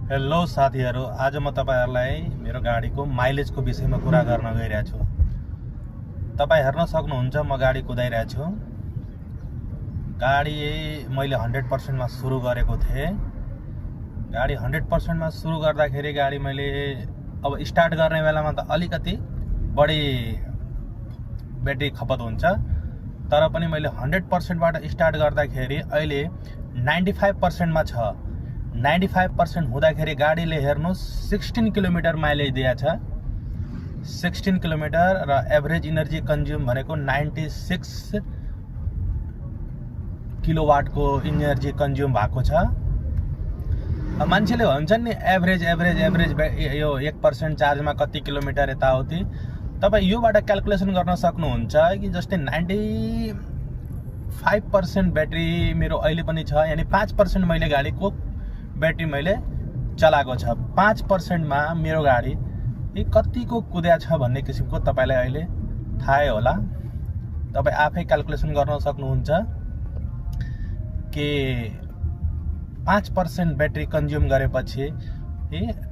Hello साथीहरु, आज म तपाईहरुलाई मेरो गाडीको माइलेजको विषयमा कुरा गर्न गइरहेको छु। तपाई हेर्न सक्नुहुन्छ म गाडी कुदाइरहेको छु। गाडी मैले 100% मा सुरु गरेको थिए। गाडी 100% मा सुरु गर्दाखेरि गाडी मैले अब स्टार्ट गर्ने बेलामा त अलिकति बढी ब्याट्री खपत हुन्छ, तर पनि मैले 100% बाट स्टार्ट गर्दाखेरि अहिले 95% मा छ। 95% हुँदाखेरि गाडीले हेर्नुस् 16 किलोमिटर माइलेज दिएछ। 16 किलोमिटर र एभरेज एनर्जी कन्ज्युम भनेको 96 किलोवाट को एनर्जी कन्ज्युम भएको छ। मान्छेले भन्छन् नि एभरेज यो 1% चार्जमा कति किलोमिटर यताउति। तपाई योबाट क्याल्कुलेसन गर्न सक्नुहुन्छ कि जस्तै 95% ब्याट्री मेरो अहिले पनि छ, यानी 5% मैले गाडीको ब्याट्री मैले चलाएको छ। 5% मा मेरो गाडी कतिको कुद्या छ भन्ने किसिमको तपाईलाई अहिले थाहै होला। तपाई आफै क्याल्कुलेसन गर्न सक्नुहुन्छ कि 5% ब्याट्री कन्ज्युम गरेपछि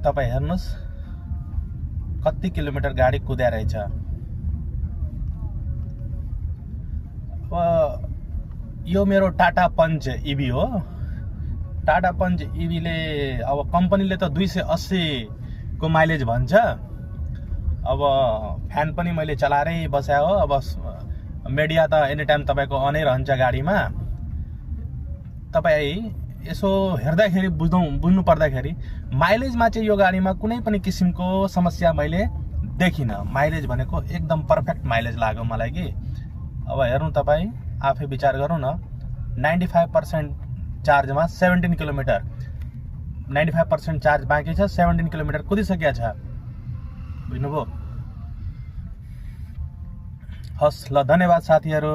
तपाई हेर्नुस् कति किलोमिटर गाडी कुद्या रहेछ। यो मेरो टाटा पंच ईवी हो। टाटा पंच ईवी ले अब कम्पनीले त 280 को माइलेज भन्छ। अब फ्यान पनि मैले चलाएरै बस्या हो। अब मिडिया त एनी टाइम तपाईको अनै रहन्छ गाडीमा। तपाई यसो हेर्दाखेरि बुझ्नु पर्दाखेरि माइलेजमा चाहिँ यो गाडीमा कुनै पनि किसिमको समस्या मैले देखिन। माइलेज भनेको एकदम पर्फेक्ट माइलेज लाग्यो मलाई कि। अब हेर्नु तपाई आफै विचार गर्नु न। 95% चार्जमा 17 किलोमिटर, 95% चार्ज बाँकी छ, 17 किलोमिटर कुदिसकेको छ। बुझ्नुभयो? हस् ल, धन्यवाद साथीहरु।